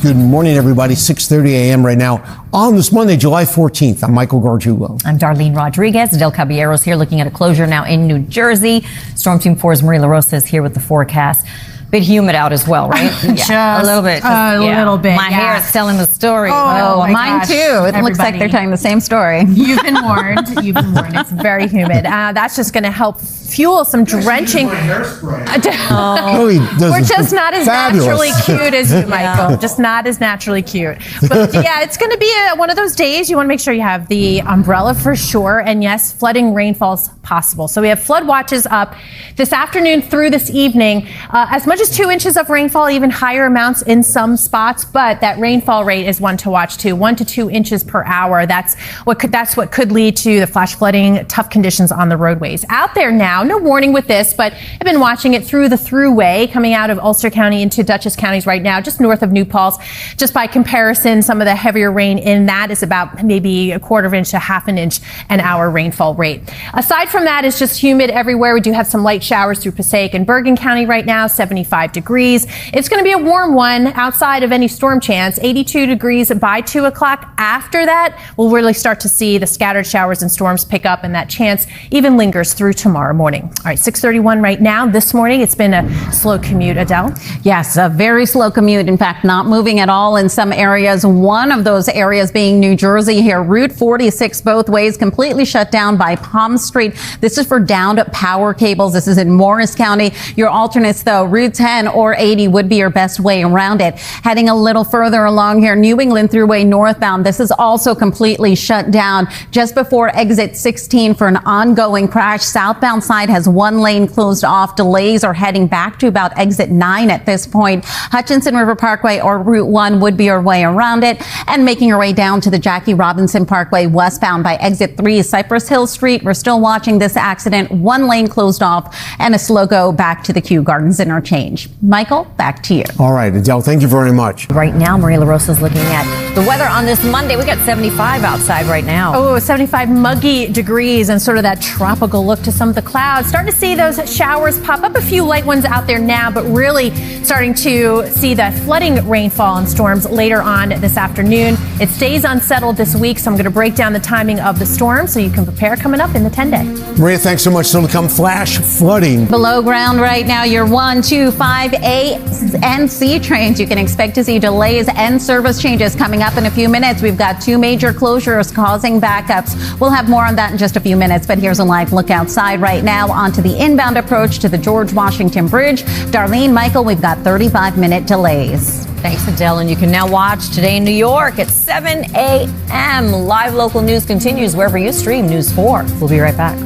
Good morning, everybody. 6:30 a.m. right now on this Monday, July 14th. I'm Michael Gargiulo. I'm Darlene Rodriguez. Adelle Caballero is here looking at a closure now in New Jersey. Storm Team 4's LaRosa is here with the forecast. Bit humid out as well, right? Yeah, a little bit. A little bit. My hair is telling the story. Oh mine too. It looks like they're telling the same story. You've been warned. You've been warned. It's very humid. That's just going to help fuel some drenching. We're just not as naturally cute as you, Michael. Just not as naturally cute. But yeah, it's going to be one of those days. You want to make sure you have the umbrella for sure. And yes, flooding rainfall's possible. So we have flood watches up this afternoon through this evening. As much as 2 inches of rainfall, even higher amounts in some spots. But that rainfall rate is one to watch too. 1 to 2 inches per hour. That's what could lead to the flash flooding, tough conditions on the roadways. Out there now, no warning with this, but I've been watching it through the throughway coming out of Ulster County into Dutchess counties right now, just north of New Paltz. Just by comparison, some of the heavier rain in that is about maybe 1/4 inch to 1/2 inch an hour rainfall rate. Aside from that, it's just humid everywhere. We do have some light showers through Passaic and Bergen County right now, 75 degrees. It's going to be a warm one outside of any storm chance, 82 degrees by 2 o'clock. After that, we'll really start to see the scattered showers and storms pick up, and that chance even lingers through tomorrow morning. All right, 6:31 right now. This morning, it's been a slow commute, Adele. Yes, a very slow commute. In fact, not moving at all in some areas. One of those areas being New Jersey here. Route 46 both ways completely shut down by Palm Street. This is for downed power cables. This is in Morris County. Your alternates, though, Route 10 or 80 would be your best way around it. Heading a little further along here, New England Thruway northbound. This is also completely shut down just before exit 16 for an ongoing crash. Southbound side has one lane closed off. Delays are heading back to about exit 9 at this point. Hutchinson River Parkway or Route 1 would be your way around it. And making your way down to the Jackie Robinson Parkway westbound by exit 3 Cypress Hill Street. We're still watching this accident. One lane closed off and a slow go back to the Kew Gardens interchange. Michael, back to you. All right, Adele, thank you very much. Right now, LaRosa is looking at the weather on this Monday. We got 75 outside right now. Oh, 75 muggy degrees and sort of that tropical look to some of the clouds. Starting to see those showers pop up, a few light ones out there now, but really starting to see that flooding rainfall and storms later on this afternoon. It stays unsettled this week, so I'm going to break down the timing of the storm so you can prepare coming up in the 10-day. Maria, thanks so much. Still to come, flash flooding. Below ground right now, your 1, 2, 5, A, and C trains. You can expect to see delays and service changes coming up in a few minutes. We've got 2 major closures causing backups. We'll have more on that in just a few minutes, but here's a live look outside right now onto the inbound approach to the George Washington Bridge. Darlene, Michael, we've got 35-minute delays. Thanks, Adele. And you can now watch Today in New York at 7 a.m. Live local news continues wherever you stream News 4. We'll be right back.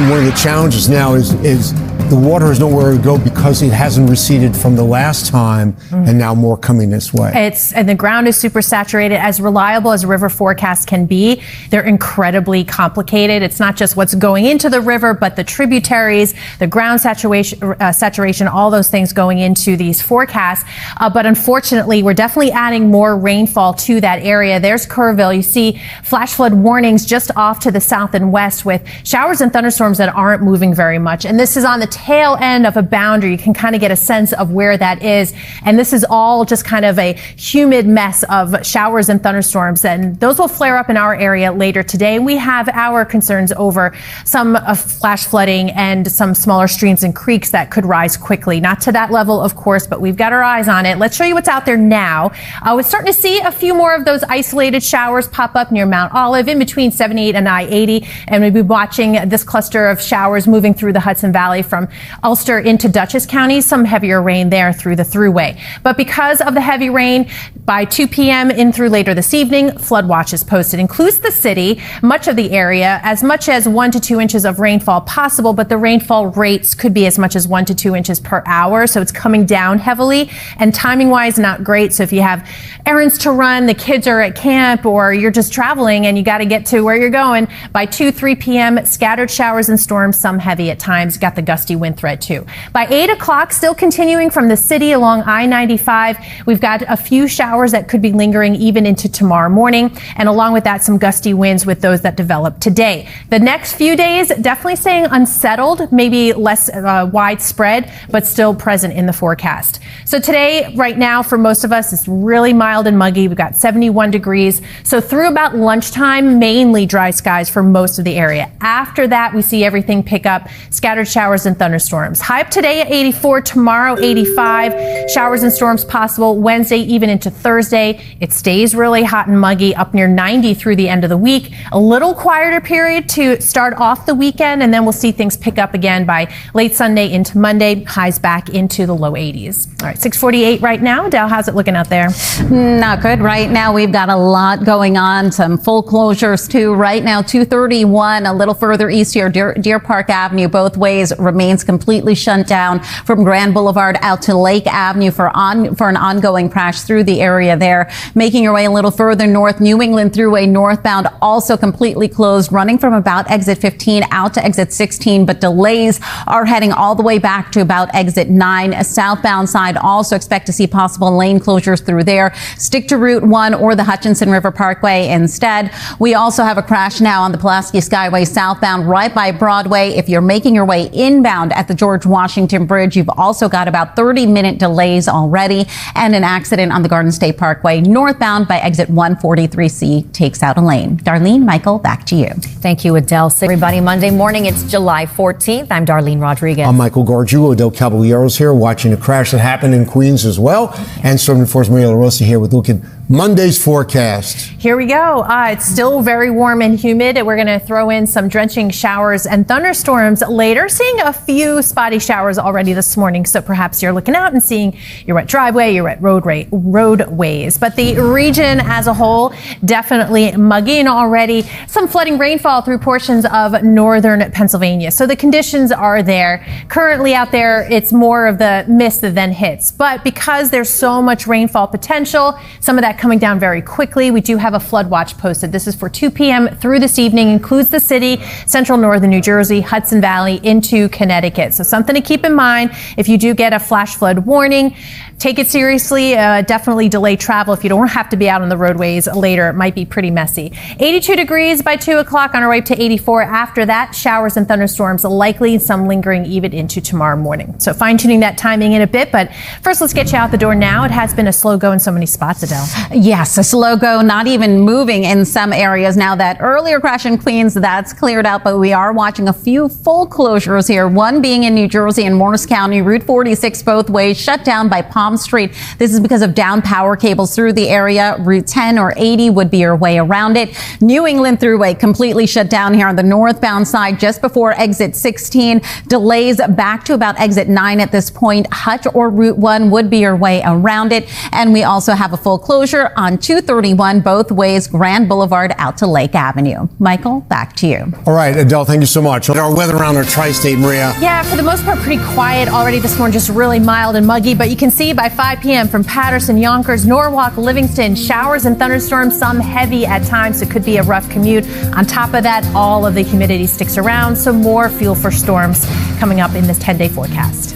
One of the challenges now is the water has nowhere to go because it hasn't receded from the last time, and now more coming this way. And the ground is super saturated. As reliable as river forecasts can be, they're incredibly complicated. It's not just what's going into the river, but the tributaries, the ground saturation, all those things going into these forecasts. But unfortunately, we're definitely adding more rainfall to that area. There's Kerrville. You see flash flood warnings just off to the south and west with showers and thunderstorms that aren't moving very much. And this is on the tail end of a boundary. You can kind of get a sense of where that is. And this is all just kind of a humid mess of showers and thunderstorms. And those will flare up in our area later today. We have our concerns over some flash flooding and some smaller streams and creeks that could rise quickly. Not to that level, of course, but we've got our eyes on it. Let's show you what's out there now. We're starting to see a few more of those isolated showers pop up near Mount Olive in between 78 and I-80. And we'll be watching this cluster of showers moving through the Hudson Valley from Ulster into Dutchess County. Some heavier rain there through the thruway. But because of the heavy rain, by 2 p.m. in through later this evening, flood watch is posted. Includes the city, much of the area, as much as 1 to 2 inches of rainfall possible, but the rainfall rates could be as much as 1 to 2 inches per hour. So it's coming down heavily and timing wise, not great. So if you have errands to run, the kids are at camp, or you're just traveling and you got to get to where you're going, by 2, 3 p.m., scattered showers and storms, some heavy at times. Got the gusty gusty wind threat too. By 8 o'clock, still continuing from the city along I-95, we've got a few showers that could be lingering even into tomorrow morning. And along with that, some gusty winds with those that develop today. The next few days, definitely staying unsettled, maybe less widespread, but still present in the forecast. So today, right now, for most of us, it's really mild and muggy. We've got 71 degrees. So through about lunchtime, mainly dry skies for most of the area. After that, we see everything pick up, scattered showers and thunderstorms. High up today at 84, tomorrow 85. Showers and storms possible Wednesday, even into Thursday. It stays really hot and muggy, up near 90 through the end of the week. A little quieter period to start off the weekend, and then we'll see things pick up again by late Sunday into Monday. Highs back into the low 80s. All right, 6:48 right now. Adele, how's it looking out there? Not good right now. We've got a lot going on. Some full closures too. Right now, 231 a little further east here, Deer Park Avenue, both ways remains completely shut down from Grand Boulevard out to Lake Avenue for an ongoing crash through the area there. Making your way a little further north, New England Thruway northbound also completely closed, running from about exit 15 out to exit 16, but delays are heading all the way back to about exit 9. Southbound side also expect to see possible lane closures through there. Stick to Route 1 or the Hutchinson River Parkway instead. We also have a crash now on the Pulaski Skyway southbound right by Broadway. If you're making your way inbound at the George Washington Bridge, you've also got about 30-minute delays already, and an accident on the Garden State Parkway northbound by exit 143C takes out a lane. Darlene, Michael, back to you. Thank you, Adele. Everybody, Monday morning, it's July 14th. I'm Darlene Rodriguez. I'm Michael Gargiulo. Adelle Caballero's here watching a crash that happened in Queens as well. And Storm Force Maria LaRosa here with a look at Monday's forecast. Here we go. It's still very warm and humid. We're going to throw in some drenching showers and thunderstorms later. Seeing a few spotty showers already this morning. So perhaps you're looking out and seeing your wet driveway, your wet roadways. But the region as a whole, definitely muggy, and already some flooding rainfall through portions of northern Pennsylvania. So the conditions are there. Currently out there, it's more of the mist that then hits. But because there's so much rainfall potential, some of that coming down very quickly, we do have a flood watch posted. This is for 2 p.m. through this evening, includes the city, central northern New Jersey, Hudson Valley into Connecticut. So something to keep in mind if you do get a flash flood warning. Take it seriously. Definitely delay travel if you don't have to be out on the roadways later. It might be pretty messy. 82 degrees by 2 o'clock, on our way to 84. After that, showers and thunderstorms likely, some lingering even into tomorrow morning. So fine-tuning that timing in a bit. But first, let's get you out the door now. It has been a slow go in so many spots, Adele. Yes, a slow go, not even moving in some areas. Now that earlier crash in Queens, that's cleared out, but we are watching a few full closures here. One being in New Jersey and Morris County, Route 46 both ways shut down by Palm Street. This is because of down power cables through the area. Route 10 or 80 would be your way around it. New England Thruway completely shut down here on the northbound side just before exit 16. Delays back to about exit 9 at this point. Hutch or Route 1 would be your way around it. And we also have a full closure on 231 both ways, Grand Boulevard out to Lake Avenue. Michael, back to you. All right, Adele, thank you so much. Our weather around our tri-state, Maria. Yeah, for the most part, pretty quiet already this morning, just really mild and muggy. But you can see by 5 p.m. from Patterson, Yonkers, Norwalk, Livingston, showers and thunderstorms, some heavy at times. So it could be a rough commute. On top of that, all of the humidity sticks around. So more fuel for storms coming up in this 10-day forecast.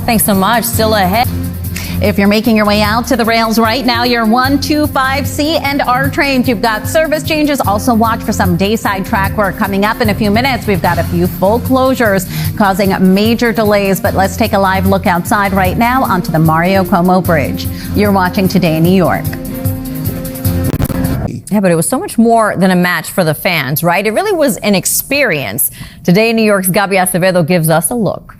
Thanks so much. Still ahead. If you're making your way out to the rails right now, your 125C and R trains, you've got service changes. Also watch for some dayside track work coming up in a few minutes. We've got a few full closures causing major delays, but let's take a live look outside right now onto the Mario Cuomo Bridge. You're watching Today in New York. Yeah, but it was so much more than a match for the fans, right? It really was an experience. Today in New York's Gabi Acevedo gives us a look.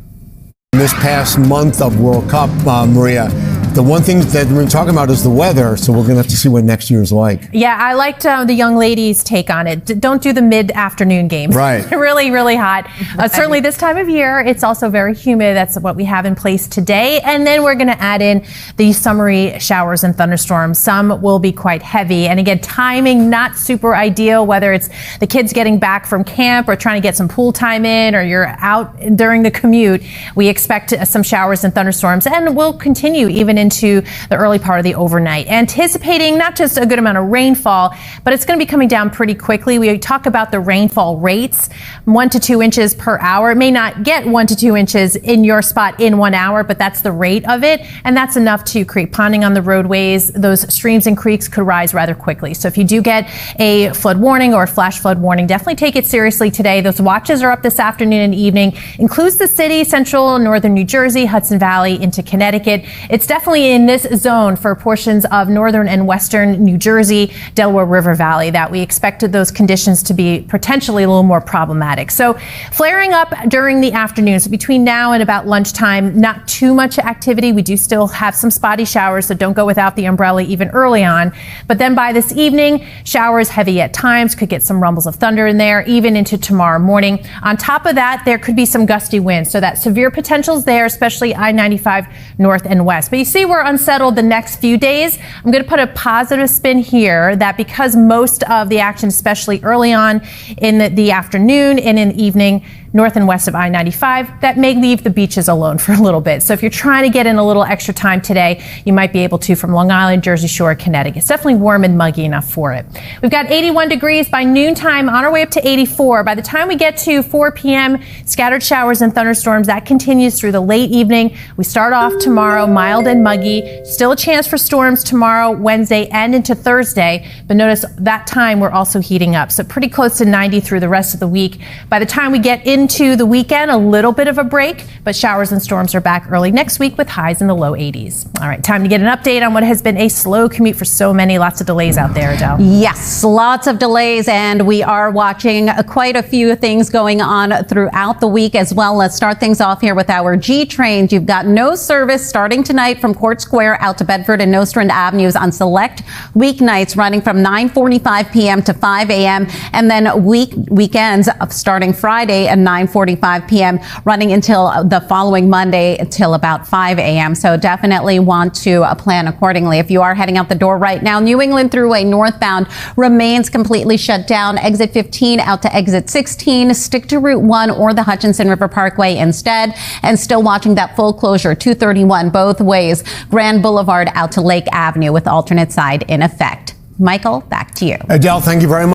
This past month of World Cup, Maria, the one thing that we're talking about is the weather, so we're going to have to see what next year is like. Yeah, I liked the young ladies' take on it. Don't do the mid-afternoon games. Right. Really, really hot. Certainly this time of year, it's also very humid. That's what we have in place today. And then we're going to add in the summery showers and thunderstorms. Some will be quite heavy. And again, timing not super ideal, whether it's the kids getting back from camp or trying to get some pool time in, or you're out during the commute. We expect some showers and thunderstorms, and will continue even into the early part of the overnight. Anticipating not just a good amount of rainfall, but it's going to be coming down pretty quickly. We talk about the rainfall rates, 1 to 2 inches per hour. It may not get 1 to 2 inches in your spot in 1 hour, but that's the rate of it. And that's enough to create ponding on the roadways. Those streams and creeks could rise rather quickly. So if you do get a flood warning or a flash flood warning, definitely take it seriously today. Those watches are up this afternoon and evening. Includes the city, central northern New Jersey, Hudson Valley into Connecticut. It's definitely in this zone for portions of northern and western New Jersey, Delaware River Valley that we expected those conditions to be potentially a little more problematic. So flaring up during the afternoon. So between now and about lunchtime, not too much activity. We do still have some spotty showers, so don't go without the umbrella even early on. But then by this evening, showers heavy at times, could get some rumbles of thunder in there, even into tomorrow morning. On top of that, there could be some gusty winds, so that severe potential's there, especially I-95 north and west. But you see we're unsettled the next few days. I'm going to put a positive spin here that because most of the action, especially early on in the afternoon and in the evening, north and west of I-95, that may leave the beaches alone for a little bit. So if you're trying to get in a little extra time today, you might be able to from Long Island, Jersey Shore, Connecticut. It's definitely warm and muggy enough for it. We've got 81 degrees by noontime, on our way up to 84. By the time we get to 4 p.m., scattered showers and thunderstorms. That continues through the late evening. We start off tomorrow, mild and muggy. Still a chance for storms tomorrow, Wednesday, and into Thursday. But notice that time we're also heating up. So pretty close to 90 through the rest of the week. By the time we get into the weekend, a little bit of a break, but showers and storms are back early next week with highs in the low 80s. All right, time to get an update on what has been a slow commute for so many. Lots of delays out there, Adele. Yes, lots of delays, and we are watching quite a few things going on throughout the week as well. Let's start things off here with our G trains. You've got no service starting tonight from Court Square out to Bedford and Nostrand Avenues on select weeknights running from 9:45 p.m. to 5 a.m. and then weekends starting Friday at 9:45 p.m. running until the following Monday until about 5 a.m. So definitely want to plan accordingly. If you are heading out the door right now, New England Thruway northbound remains completely shut down. Exit 15 out to exit 16. Stick to Route 1 or the Hutchinson River Parkway instead. And still watching that full closure, 231 both ways. Grand Boulevard out to Lake Avenue with alternate side in effect. Michael, back to you. Adele, thank you very much.